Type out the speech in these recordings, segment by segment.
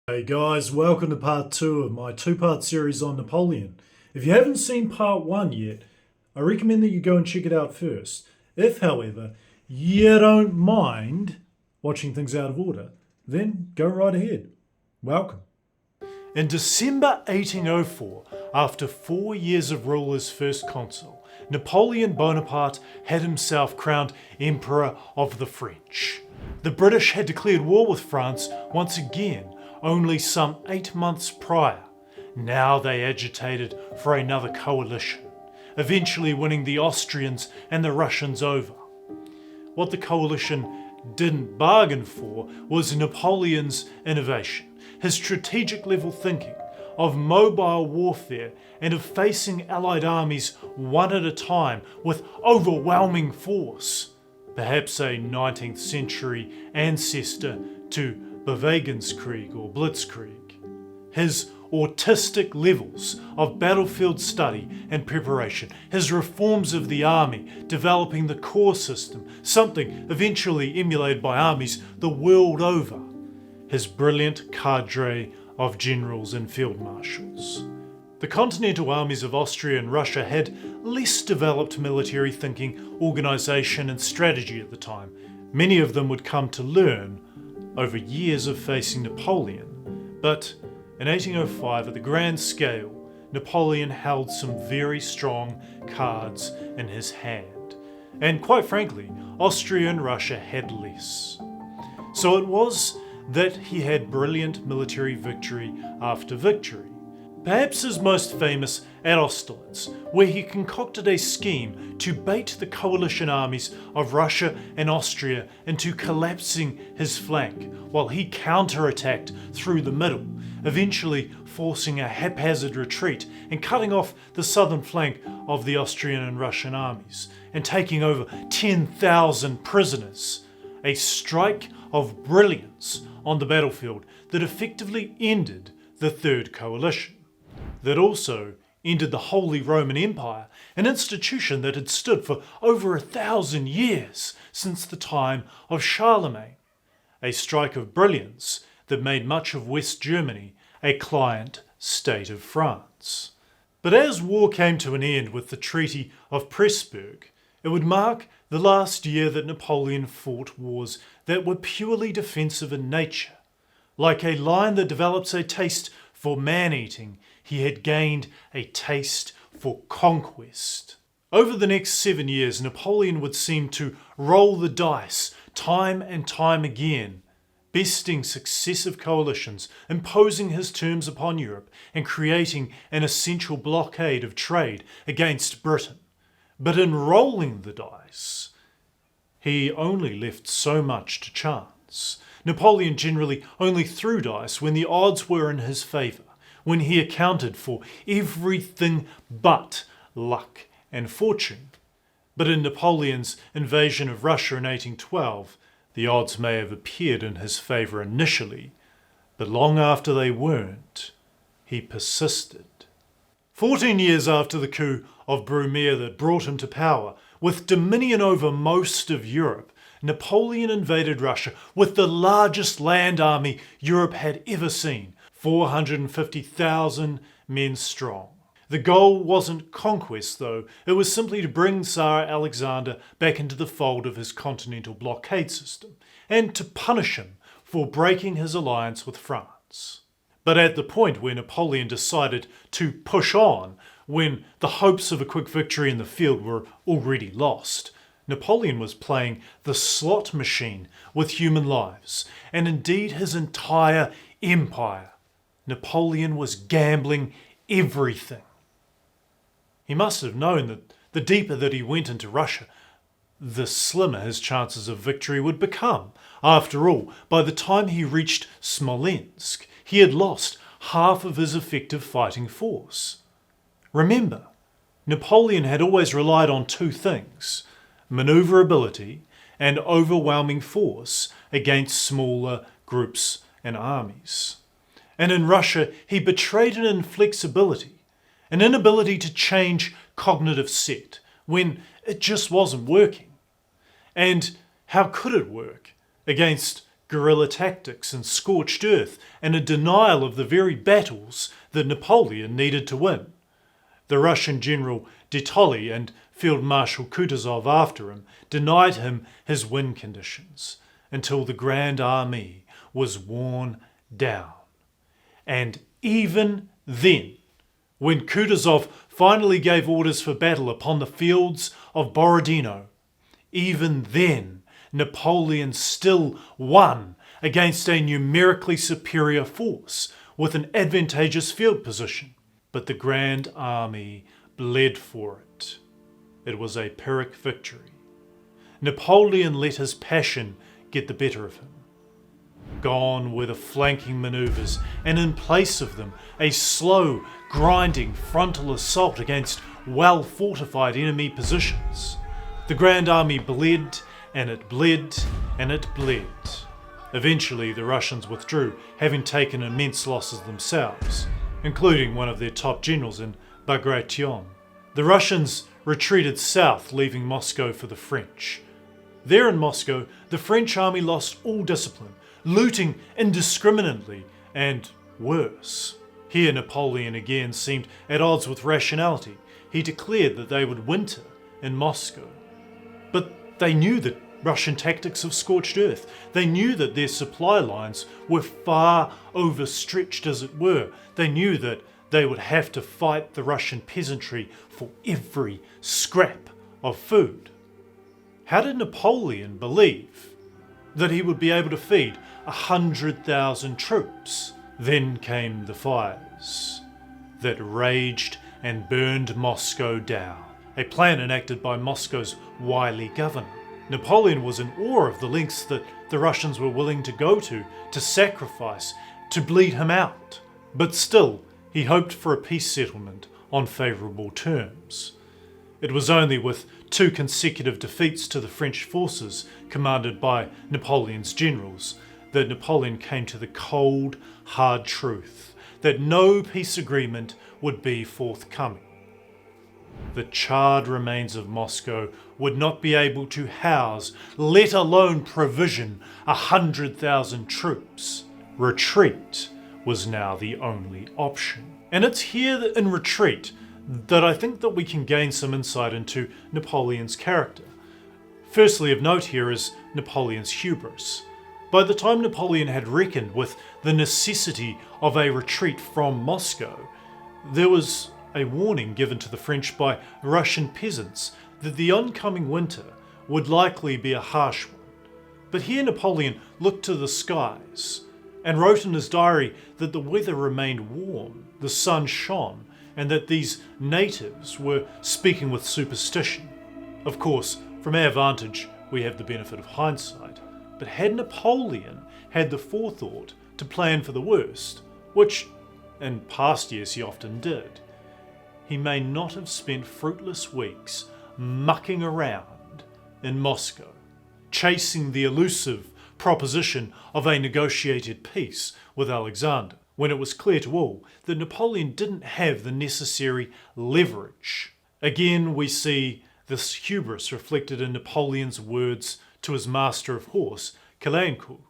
Hey guys, welcome to part 2 of my two-part series on Napoleon. If you haven't seen part 1 yet, I recommend that you go and check it out first. If, however, you don't mind watching things out of order, then go right ahead. Welcome. In December 1804, after 4 years of rule as first consul, Napoleon Bonaparte had himself crowned Emperor of the French. The British had declared war with France once again, only some 8 months prior. Now they agitated for another coalition, eventually winning the Austrians and the Russians over. What the coalition didn't bargain for was Napoleon's innovation, his strategic level thinking, of mobile warfare and of facing Allied armies one at a time with overwhelming force, perhaps a 19th century ancestor to Bavarianskrieg or Blitzkrieg. His autistic levels of battlefield study and preparation, his reforms of the army, developing the corps system, something eventually emulated by armies the world over, his brilliant cadre of generals and field marshals. The continental armies of Austria and Russia had less developed military thinking, organisation and strategy at the time. Many of them would come to learn over years of facing Napoleon. But in 1805, at the grand scale, Napoleon held some very strong cards in his hand. And quite frankly, Austria and Russia had less. So it was that he had brilliant military victory after victory. Perhaps his most famous at Austerlitz, where he concocted a scheme to bait the coalition armies of Russia and Austria into collapsing his flank, while he counterattacked through the middle, eventually forcing a haphazard retreat and cutting off the southern flank of the Austrian and Russian armies, and taking over 10,000 prisoners. A strike of brilliance on the battlefield that effectively ended the Third Coalition, that also ended the Holy Roman Empire, an institution that had stood for over 1,000 years since the time of Charlemagne. A strike of brilliance that made much of West Germany a client state of France. But as war came to an end with the Treaty of Pressburg, it would mark the last year that Napoleon fought wars that were purely defensive in nature. Like a lion that develops a taste for man-eating, he had gained a taste for conquest. Over the next 7 years, Napoleon would seem to roll the dice time and time again, besting successive coalitions, imposing his terms upon Europe, and creating an essential blockade of trade against Britain. But in rolling the dice, he only left so much to chance. Napoleon generally only threw dice when the odds were in his favour, when he accounted for everything but luck and fortune. But in Napoleon's invasion of Russia in 1812, the odds may have appeared in his favour initially, but long after they weren't, he persisted. 14 years after the coup of Brumaire that brought him to power, with dominion over most of Europe, Napoleon invaded Russia with the largest land army Europe had ever seen, 450,000 men strong. The goal wasn't conquest, though. It was simply to bring Tsar Alexander back into the fold of his continental blockade system, and to punish him for breaking his alliance with France. But at the point where Napoleon decided to push on, when the hopes of a quick victory in the field were already lost, Napoleon was playing the slot machine with human lives, and indeed his entire empire. Napoleon was gambling everything. He must have known that the deeper that he went into Russia, the slimmer his chances of victory would become. After all, by the time he reached Smolensk, he had lost half of his effective fighting force. Remember, Napoleon had always relied on two things: manoeuvrability and overwhelming force against smaller groups and armies. And in Russia, he betrayed an inflexibility, an inability to change cognitive set when it just wasn't working. And how could it work against guerrilla tactics and scorched earth, and a denial of the very battles that Napoleon needed to win. The Russian General de Tolly and Field Marshal Kutuzov after him denied him his win conditions until the Grand Army was worn down. And even then, when Kutuzov finally gave orders for battle upon the fields of Borodino, even then Napoleon still won against a numerically superior force with an advantageous field position. But the Grand Army bled for it. It was a Pyrrhic victory. Napoleon let his passion get the better of him. Gone were the flanking manoeuvres, and in place of them, a slow, grinding frontal assault against well-fortified enemy positions. The Grand Army bled, and it bled, and it bled. Eventually, the Russians withdrew, having taken immense losses themselves, including one of their top generals in Bagration. The Russians retreated south, leaving Moscow for the French. There in Moscow, the French army lost all discipline, looting indiscriminately, and worse. Here Napoleon again seemed at odds with rationality. He declared that they would winter in Moscow. But they knew the Russian tactics of scorched earth. They knew that their supply lines were far overstretched, as it were. They knew that they would have to fight the Russian peasantry for every scrap of food. How did Napoleon believe that he would be able to feed 100,000 troops? Then came the fires that raged and burned Moscow down, a plan enacted by Moscow's wily governor. Napoleon was in awe of the lengths that the Russians were willing to go to sacrifice, to bleed him out. But still, he hoped for a peace settlement on favourable terms. It was only with 2 consecutive defeats to the French forces, commanded by Napoleon's generals, that Napoleon came to the cold, hard truth that no peace agreement would be forthcoming. The charred remains of Moscow would not be able to house, let alone provision, 100,000 troops. Retreat was now the only option. And it's here that in retreat that I think that we can gain some insight into Napoleon's character. Firstly of note here is Napoleon's hubris. By the time Napoleon had reckoned with the necessity of a retreat from Moscow, there was a warning given to the French by Russian peasants that the oncoming winter would likely be a harsh one. But here Napoleon looked to the skies and wrote in his diary that the weather remained warm, the sun shone, and that these natives were speaking with superstition. Of course, from our vantage, we have the benefit of hindsight. But had Napoleon had the forethought to plan for the worst, which in past years he often did, he may not have spent fruitless weeks mucking around in Moscow, chasing the elusive proposition of a negotiated peace with Alexander, when it was clear to all that Napoleon didn't have the necessary leverage. Again, we see this hubris reflected in Napoleon's words to his master of horse, Caulaincourt,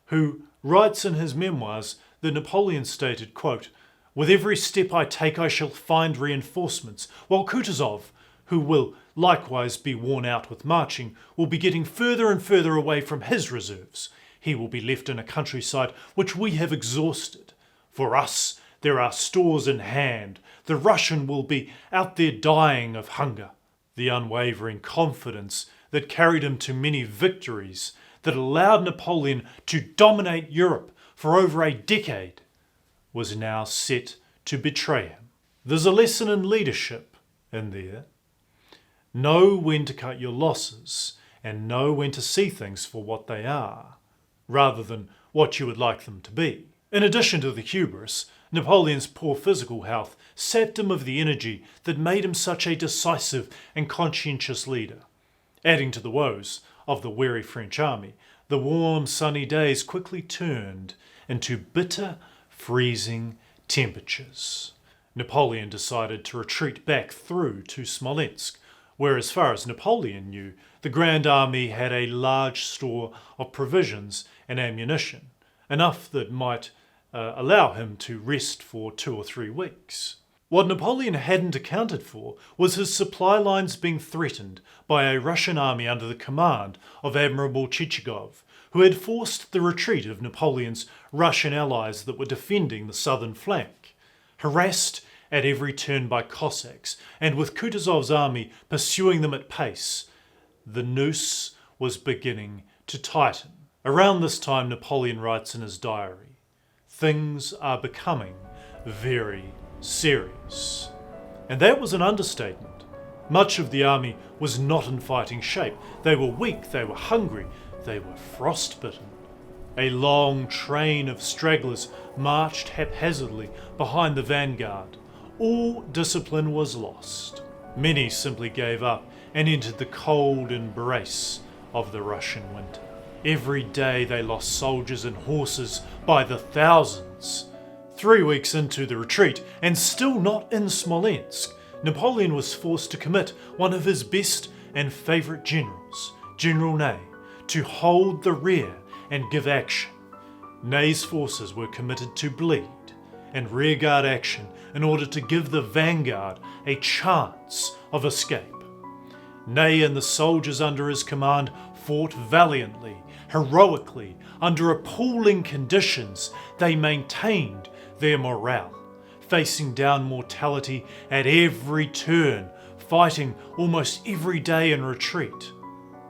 who writes in his memoirs that Napoleon stated, quote, "With every step I take I shall find reinforcements, while Kutuzov, who will likewise be worn out with marching, will be getting further and further away from his reserves. He will be left in a countryside which we have exhausted. For us there are stores in hand. The Russian will be out there dying of hunger." The unwavering confidence that carried him to many victories, that allowed Napoleon to dominate Europe for over a decade, was now set to betray him. There's a lesson in leadership in there. Know when to cut your losses and know when to see things for what they are, rather than what you would like them to be. In addition to the hubris, Napoleon's poor physical health sapped him of the energy that made him such a decisive and conscientious leader. Adding to the woes of the weary French army, the warm sunny days quickly turned into bitter, freezing temperatures. Napoleon decided to retreat back through to Smolensk, where as far as Napoleon knew, the Grand Army had a large store of provisions and ammunition, enough that might allow him to rest for 2 or 3 weeks. What Napoleon hadn't accounted for was his supply lines being threatened by a Russian army under the command of Admiral Chichagov, who had forced the retreat of Napoleon's Russian allies that were defending the southern flank. Harassed at every turn by Cossacks, and with Kutuzov's army pursuing them at pace, the noose was beginning to tighten. Around this time, Napoleon writes in his diary, "Things are becoming very serious." And that was an understatement. Much of the army was not in fighting shape. They were weak, they were hungry, they were frostbitten. A long train of stragglers marched haphazardly behind the vanguard. All discipline was lost. Many simply gave up and entered the cold embrace of the Russian winter. Every day they lost soldiers and horses by the thousands. 3 weeks into the retreat, and still not in Smolensk, Napoleon was forced to commit one of his best and favourite generals, General Ney, to hold the rear and give action. Ney's forces were committed to bleed and rearguard action in order to give the vanguard a chance of escape. Ney and the soldiers under his command fought valiantly, heroically, under appalling conditions. They maintained their morale, facing down mortality at every turn, fighting almost every day in retreat.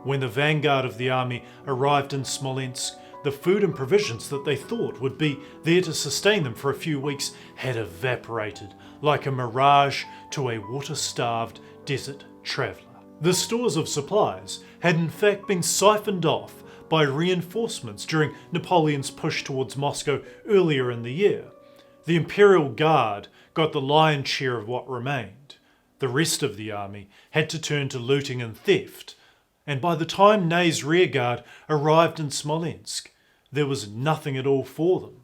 When the vanguard of the army arrived in Smolensk, the food and provisions that they thought would be there to sustain them for a few weeks had evaporated like a mirage to a water-starved desert traveller. The stores of supplies had in fact been siphoned off by reinforcements during Napoleon's push towards Moscow earlier in the year. The Imperial Guard got the lion's share of what remained. The rest of the army had to turn to looting and theft, and by the time Ney's rearguard arrived in Smolensk, there was nothing at all for them.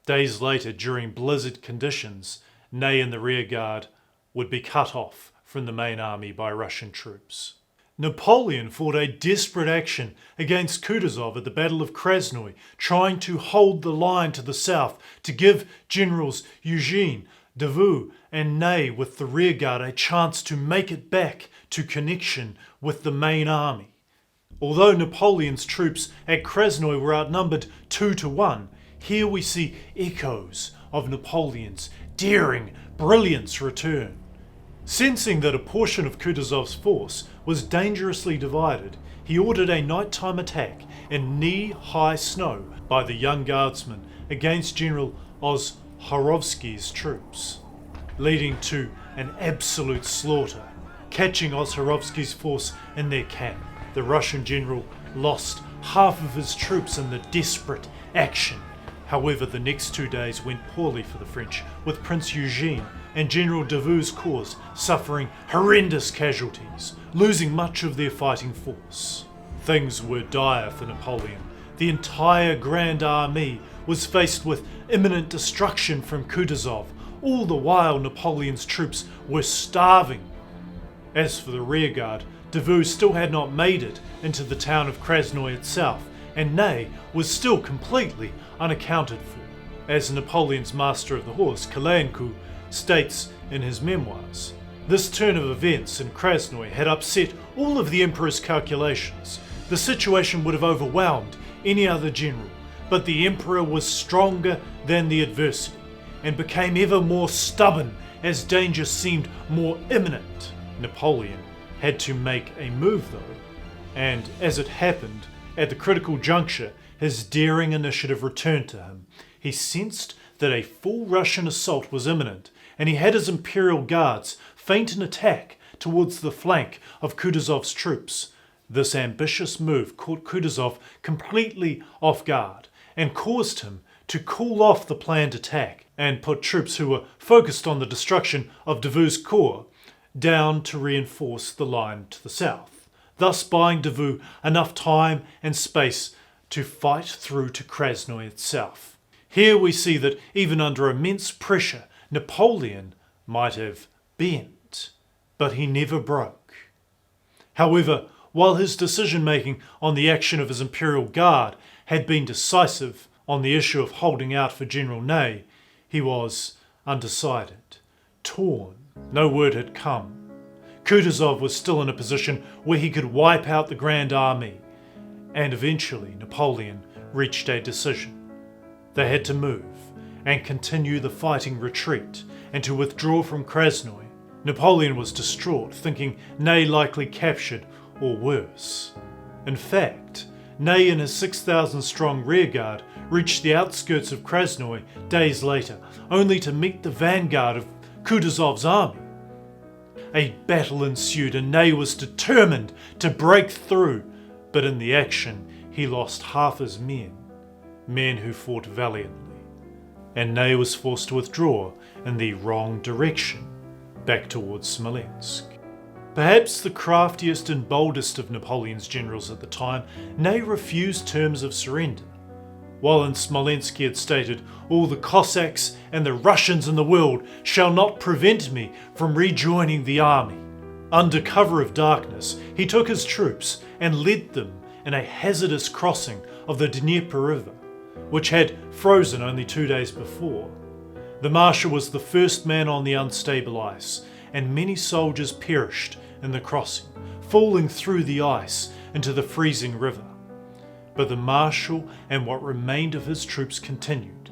Days later, during blizzard conditions, Ney and the rearguard would be cut off from the main army by Russian troops. Napoleon fought a desperate action against Kutuzov at the Battle of Krasnoi, trying to hold the line to the south to give Generals Eugene, Davout and Ney with the rearguard a chance to make it back to connection with the main army. Although Napoleon's troops at Krasnoi were outnumbered 2-1, here we see echoes of Napoleon's daring brilliance return. Sensing that a portion of Kutuzov's force was dangerously divided, he ordered a nighttime attack in knee-high snow by the young guardsmen against General Ozhorovsky's troops, leading to an absolute slaughter, catching Ozhorovsky's force in their camp. The Russian general lost half of his troops in the desperate action. However, the next 2 days went poorly for the French, with Prince Eugene and General Davout's corps suffering horrendous casualties, losing much of their fighting force. Things were dire for Napoleon. The entire Grand Army was faced with imminent destruction from Kutuzov. All the while, Napoleon's troops were starving. As for the rearguard, Davout still had not made it into the town of Krasnoi itself, and Ney was still completely unaccounted for. As Napoleon's master of the horse, Caulaincourt, states in his memoirs, this turn of events in Krasnoi had upset all of the emperor's calculations. The situation would have overwhelmed any other general, but the emperor was stronger than the adversity and became ever more stubborn as danger seemed more imminent. Napoleon had to make a move though, and as it happened, at the critical juncture, his daring initiative returned to him. He sensed that a full Russian assault was imminent, and he had his Imperial Guards feint an attack towards the flank of Kutuzov's troops. This ambitious move caught Kutuzov completely off guard and caused him to call off the planned attack and put troops who were focused on the destruction of Davout's corps down to reinforce the line to the south, thus buying Davout enough time and space to fight through to Krasnoi itself. Here we see that even under immense pressure, Napoleon might have bent, but he never broke. However, while his decision-making on the action of his Imperial Guard had been decisive on the issue of holding out for General Ney, he was undecided, torn. No word had come. Kutuzov was still in a position where he could wipe out the Grand Army, and eventually Napoleon reached a decision. They had to move and continue the fighting retreat and to withdraw from Krasnoi. Napoleon was distraught, thinking Ney likely captured or worse. In fact, Ney and his 6,000-strong rearguard reached the outskirts of Krasnoi days later, only to meet the vanguard of Kutuzov's army. A battle ensued and Ney was determined to break through, but in the action he lost half his men who fought valiantly, and Ney was forced to withdraw in the wrong direction, back towards Smolensk. Perhaps the craftiest and boldest of Napoleon's generals at the time, Ney refused terms of surrender. While in Smolensk he had stated, "All the Cossacks and the Russians in the world shall not prevent me from rejoining the army." Under cover of darkness, he took his troops and led them in a hazardous crossing of the Dnieper River, which had frozen only 2 days before. The marshal was the first man on the unstable ice, and many soldiers perished in the crossing, falling through the ice into the freezing river. But the marshal and what remained of his troops continued.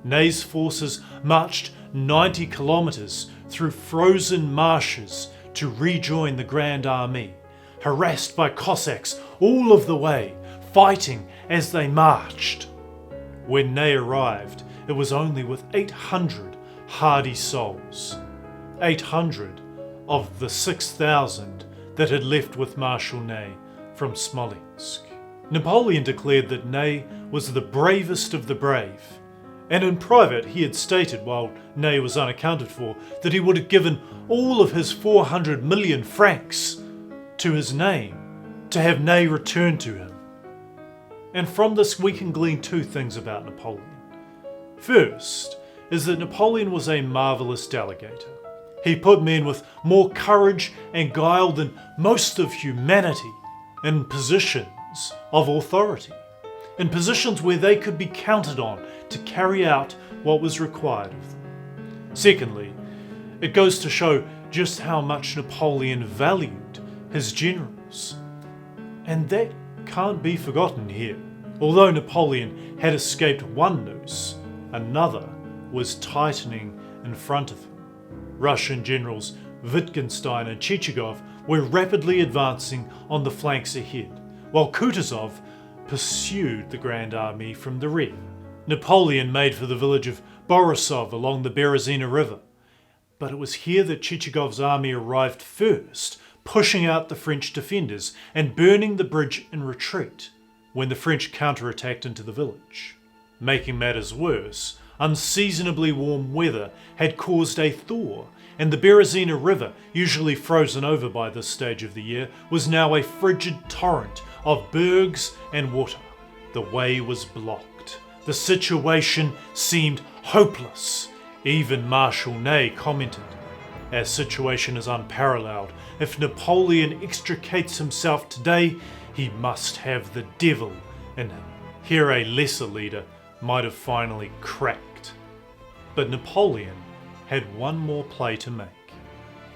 Ney's forces marched 90 kilometres through frozen marshes to rejoin the Grand Army, harassed by Cossacks all of the way, fighting as they marched. When Ney arrived, it was only with 800 hardy souls. 800 of the 6,000 that had left with Marshal Ney from Smolensk. Napoleon declared that Ney was the bravest of the brave, and in private he had stated, while Ney was unaccounted for, that he would have given all of his 400 million francs to his name to have Ney returned to him. And from this we can glean two things about Napoleon. First is that Napoleon was a marvellous delegator. He put men with more courage and guile than most of humanity in positions of authority, in positions where they could be counted on to carry out what was required of them. Secondly, it goes to show just how much Napoleon valued his generals, and that can't be forgotten here. Although Napoleon had escaped one noose, another was tightening in front of him. Russian generals Wittgenstein and Chichagov were rapidly advancing on the flanks ahead, while Kutuzov pursued the Grand Army from the rear. Napoleon made for the village of Borisov along the Berezina River, but it was here that Chichagov's army arrived first, pushing out the French defenders and burning the bridge in retreat when the French counterattacked into the village. Making matters worse, unseasonably warm weather had caused a thaw, and the Berezina River, usually frozen over by this stage of the year, was now a frigid torrent of bergs and water. The way was blocked. The situation seemed hopeless. Even Marshal Ney commented, "Our situation is unparalleled. If Napoleon extricates himself today, he must have the devil in him." Here a lesser leader might have finally cracked. But Napoleon had one more play to make.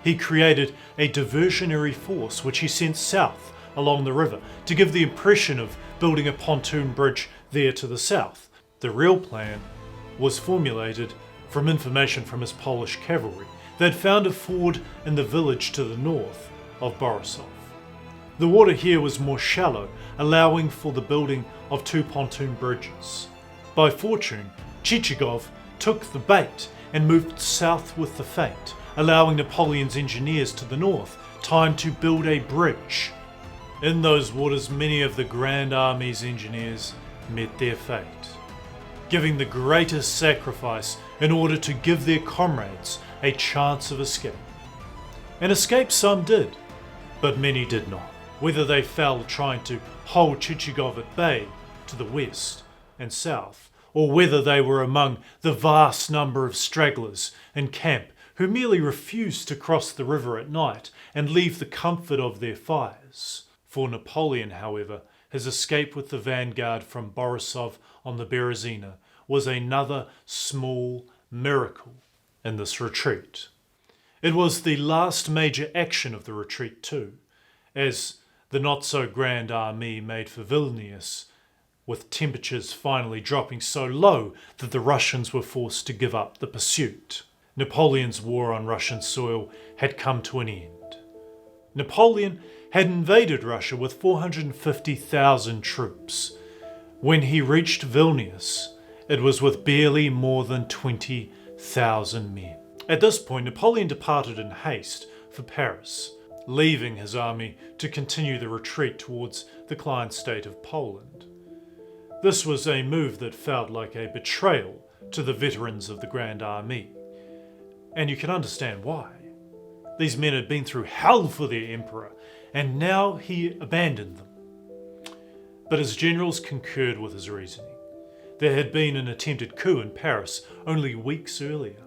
He created a diversionary force which he sent south along the river to give the impression of building a pontoon bridge there to the south. The real plan was formulated from information from his Polish cavalry. They'd found a ford in the village to the north of Borisov. The water here was more shallow, allowing for the building of 2 pontoon bridges. By fortune, Chichagov took the bait and moved south with the feint, allowing Napoleon's engineers to the north time to build a bridge. In those waters, many of the Grand Army's engineers met their fate, giving the greatest sacrifice in order to give their comrades a chance of escape. And escape some did, but many did not, whether they fell trying to hold Chichagov at bay to the west and south, or whether they were among the vast number of stragglers in camp who merely refused to cross the river at night and leave the comfort of their fires. For Napoleon, however, his escape with the vanguard from Borisov on the Berezina was another small miracle in this retreat. It was the last major action of the retreat too, as the not-so-grand army made for Vilnius, with temperatures finally dropping so low that the Russians were forced to give up the pursuit. Napoleon's war on Russian soil had come to an end. Napoleon had invaded Russia with 450,000 troops. When he reached Vilnius, it was with barely more than 20,000 men. At this point, Napoleon departed in haste for Paris, leaving his army to continue the retreat towards the client state of Poland. This was a move that felt like a betrayal to the veterans of the Grand Army, and you can understand why. These men had been through hell for their emperor, and now he abandoned them. But his generals concurred with his reasoning. There had been an attempted coup in Paris only weeks earlier.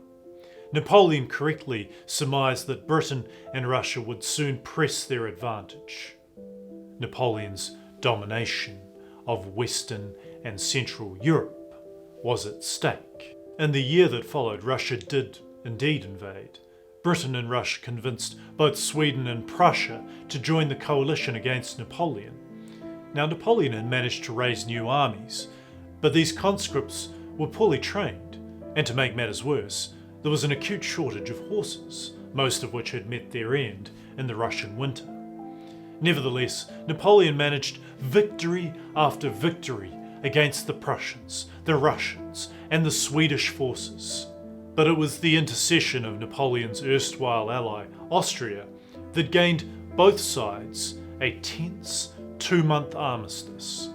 Napoleon correctly surmised that Britain and Russia would soon press their advantage. Napoleon's domination of Western and Central Europe was at stake. In the year that followed, Russia did indeed invade. Britain and Russia convinced both Sweden and Prussia to join the coalition against Napoleon. Now, Napoleon had managed to raise new armies, but these conscripts were poorly trained, and to make matters worse, there was an acute shortage of horses, most of which had met their end in the Russian winter. Nevertheless, Napoleon managed victory after victory against the Prussians, the Russians, and the Swedish forces. But it was the intercession of Napoleon's erstwhile ally, Austria, that gained both sides a tense 2-month armistice.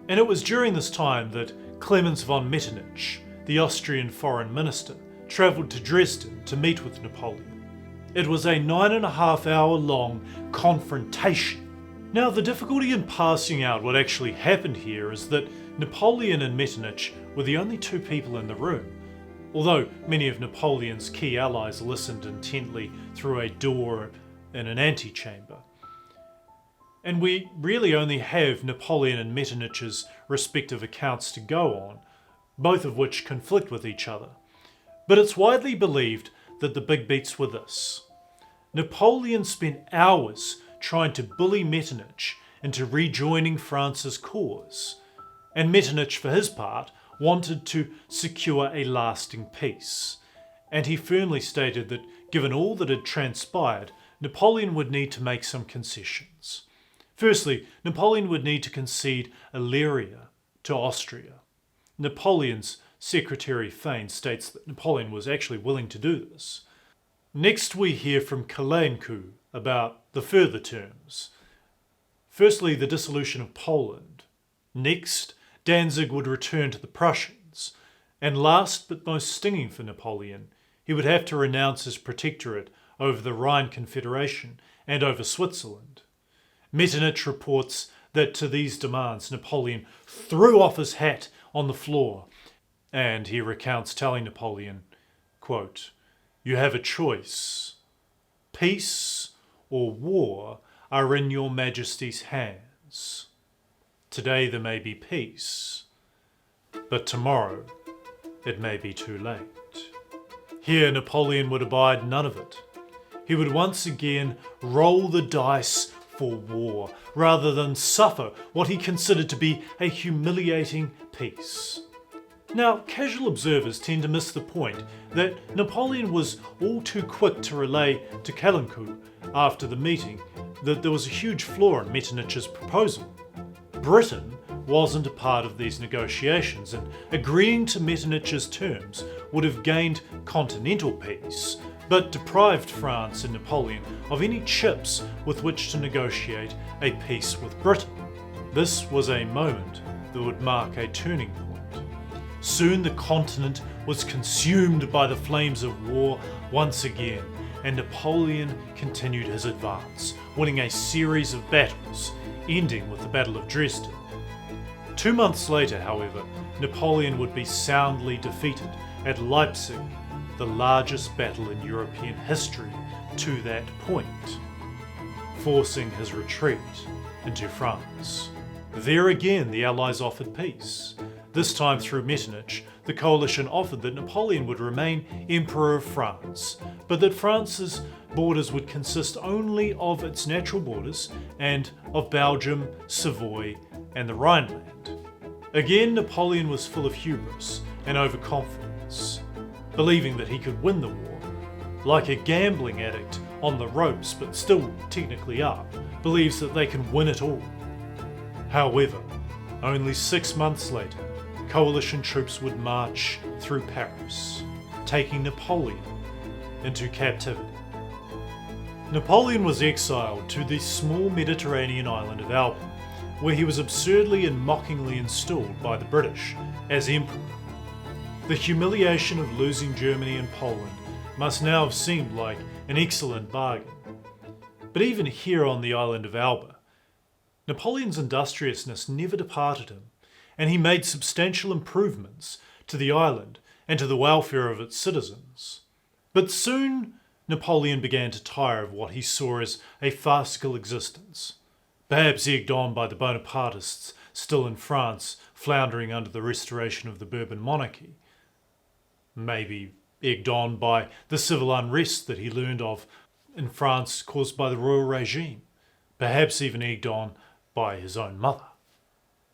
And it was during this time that Clemens von Metternich, the Austrian foreign minister, travelled to Dresden to meet with Napoleon. It was a 9.5-hour long confrontation. Now, the difficulty in parsing out what actually happened here is that Napoleon and Metternich were the only two people in the room, although many of Napoleon's key allies listened intently through a door in an antechamber. And we really only have Napoleon and Metternich's respective accounts to go on, both of which conflict with each other. But it's widely believed that the big beats were this. Napoleon spent hours trying to bully Metternich into rejoining France's cause, and Metternich, for his part, wanted to secure a lasting peace, and he firmly stated that, given all that had transpired, Napoleon would need to make some concessions. Firstly, Napoleon would need to concede Illyria to Austria. Napoleon's secretary Fane states that Napoleon was actually willing to do this. Next, we hear from Caulaincourt about the further terms. Firstly, the dissolution of Poland. Next, Danzig would return to the Prussians. And last but most stinging for Napoleon, he would have to renounce his protectorate over the Rhine Confederation and over Switzerland. Metternich reports that to these demands Napoleon threw off his hat on the floor, and he recounts telling Napoleon, quote, "You have a choice. Peace or war are in your Majesty's hands. Today there may be peace, but tomorrow it may be too late." Here Napoleon would abide none of it. He would once again roll the dice for war, rather than suffer what he considered to be a humiliating peace. Now, casual observers tend to miss the point that Napoleon was all too quick to relay to Caulaincourt after the meeting that there was a huge flaw in Metternich's proposal. Britain wasn't a part of these negotiations, and agreeing to Metternich's terms would have gained continental peace, but deprived France and Napoleon of any chips with which to negotiate a peace with Britain. This was a moment that would mark a turning point. Soon the continent was consumed by the flames of war once again, and Napoleon continued his advance, winning a series of battles, ending with the Battle of Dresden. 2 months later, however, Napoleon would be soundly defeated at Leipzig, the largest battle in European history to that point, forcing his retreat into France. There again, the Allies offered peace. This time through Metternich, the coalition offered that Napoleon would remain Emperor of France, but that France's borders would consist only of its natural borders and of Belgium, Savoy, and the Rhineland. Again, Napoleon was full of hubris and overconfidence, believing that he could win the war. Like a gambling addict on the ropes but still technically up, believes that they can win it all. However, only 6 months later, coalition troops would march through Paris, taking Napoleon into captivity. Napoleon was exiled to the small Mediterranean island of Elba, where he was absurdly and mockingly installed by the British as emperor. The humiliation of losing Germany and Poland must now have seemed like an excellent bargain. But even here on the island of Elba, Napoleon's industriousness never departed him, and he made substantial improvements to the island and to the welfare of its citizens. But soon Napoleon began to tire of what he saw as a farcical existence, perhaps egged on by the Bonapartists still in France, floundering under the restoration of the Bourbon monarchy. Maybe egged on by the civil unrest that he learned of in France caused by the royal regime, perhaps even egged on by his own mother.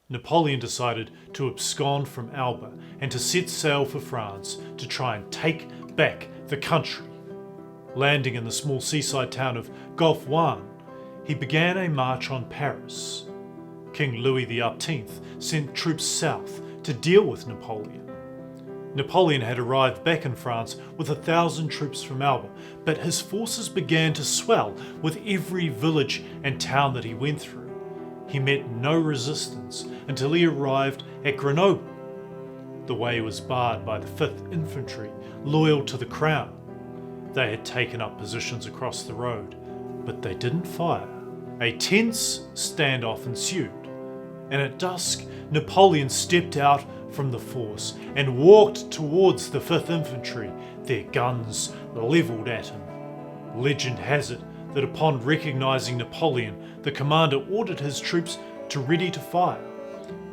Napoleon decided to abscond from Elba and to set sail for France to try and take back the country. Landing in the small seaside town of Golfe-Juan, he began a march on Paris. King Louis XVIII sent troops south to deal with Napoleon. Napoleon had arrived back in France with 1,000 troops from Elba, but his forces began to swell with every village and town that he went through. He met no resistance until he arrived at Grenoble. The way was barred by the 5th Infantry, loyal to the crown. They had taken up positions across the road, but they didn't fire. A tense standoff ensued, and at dusk Napoleon stepped out from the force and walked towards the 5th Infantry, their guns levelled at him. Legend has it that upon recognising Napoleon, the commander ordered his troops to ready to fire.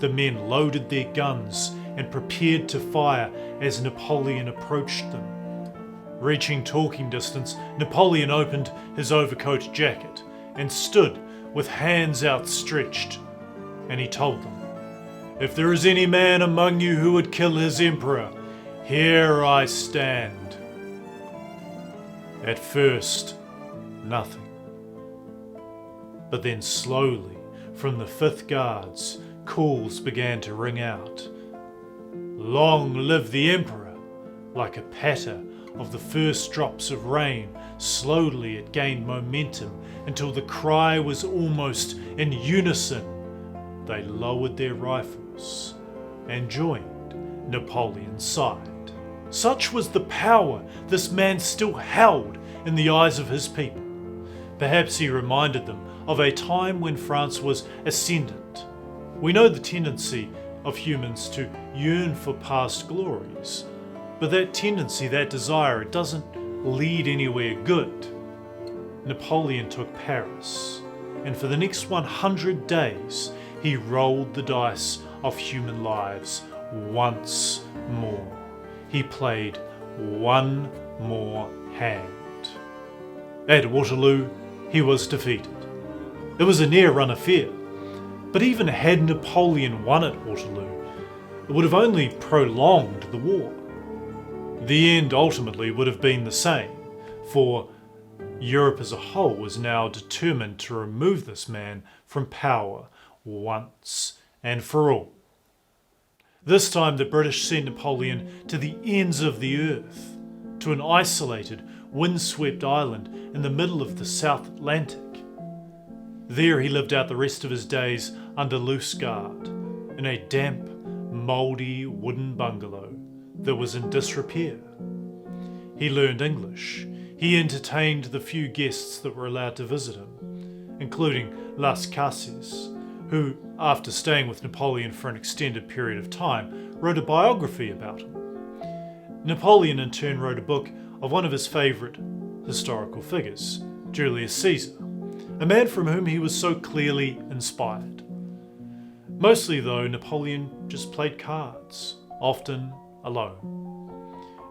The men loaded their guns and prepared to fire as Napoleon approached them. Reaching talking distance, Napoleon opened his overcoat jacket and stood with hands outstretched, and he told them, "If there is any man among you who would kill his emperor, here I stand." At first, nothing. But then slowly, from the 5th Guards, calls began to ring out. "Long live the Emperor!" Like a patter of the first drops of rain, slowly it gained momentum until the cry was almost in unison. They lowered their rifles and joined Napoleon's side. Such was the power this man still held in the eyes of his people. Perhaps he reminded them of a time when France was ascendant. We know the tendency of humans to yearn for past glories, but that tendency, that desire, it doesn't lead anywhere good. Napoleon took Paris, and for the next 100 days he rolled the dice of human lives once more. He played one more hand. At Waterloo, he was defeated. It was a near-run affair, but even had Napoleon won at Waterloo, it would have only prolonged the war. The end ultimately would have been the same, for Europe as a whole was now determined to remove this man from power once and for all. This time the British sent Napoleon to the ends of the earth, to an isolated, windswept island in the middle of the South Atlantic. There he lived out the rest of his days under loose guard, in a damp, mouldy wooden bungalow that was in disrepair. He learned English. He entertained the few guests that were allowed to visit him, including Las Cases, who, after staying with Napoleon for an extended period of time, wrote a biography about him. Napoleon in turn wrote a book of one of his favourite historical figures, Julius Caesar, a man from whom he was so clearly inspired. Mostly though, Napoleon just played cards, often alone.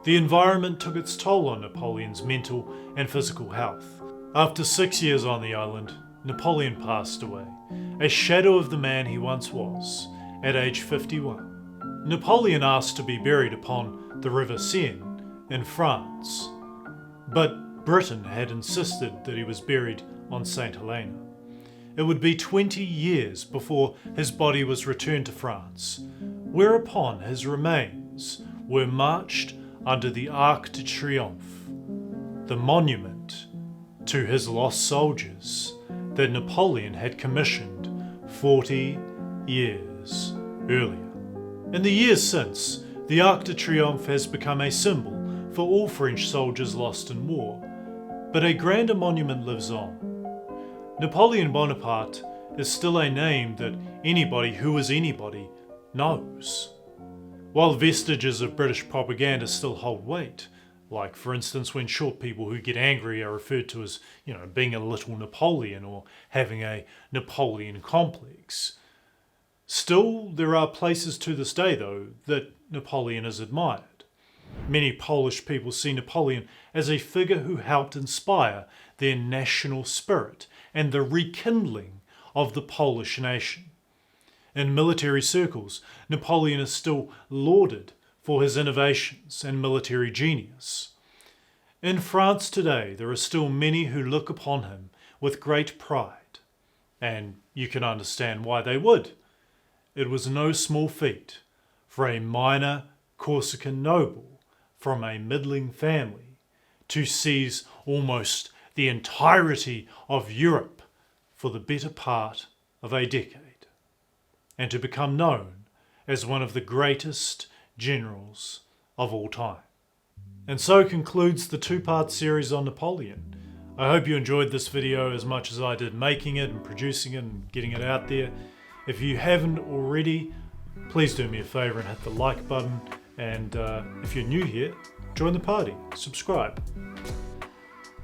The environment took its toll on Napoleon's mental and physical health. After 6 years on the island, Napoleon passed away, a shadow of the man he once was, at age 51. Napoleon asked to be buried upon the River Seine in France, but Britain had insisted that he was buried on St. Helena. It would be 20 years before his body was returned to France, whereupon his remains were marched under the Arc de Triomphe, the monument to his lost soldiers that Napoleon had commissioned 40 years earlier. In the years since, the Arc de Triomphe has become a symbol for all French soldiers lost in war, but a grander monument lives on. Napoleon Bonaparte is still a name that anybody who is anybody knows. While vestiges of British propaganda still hold weight, like for instance when short people who get angry are referred to as, being a little Napoleon or having a Napoleon complex. Still, there are places to this day though that Napoleon is admired. Many Polish people see Napoleon as a figure who helped inspire their national spirit and the rekindling of the Polish nation. In military circles, Napoleon is still lauded for his innovations and military genius. In France today, there are still many who look upon him with great pride, and you can understand why they would. It was no small feat for a minor Corsican noble from a middling family to seize almost the entirety of Europe for the better part of a decade, and to become known as one of the greatest generals of all time. And so concludes the two-part series on Napoleon. I hope you enjoyed this video as much as I did making it and producing it and getting it out there. If you haven't already, please do me a favour and hit the like button, and if you're new here, join the party, subscribe.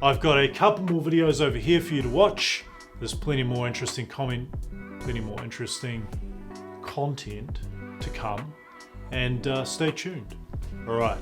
I've got a couple more videos over here for you to watch. There's plenty more interesting content to come, and stay tuned. Alright.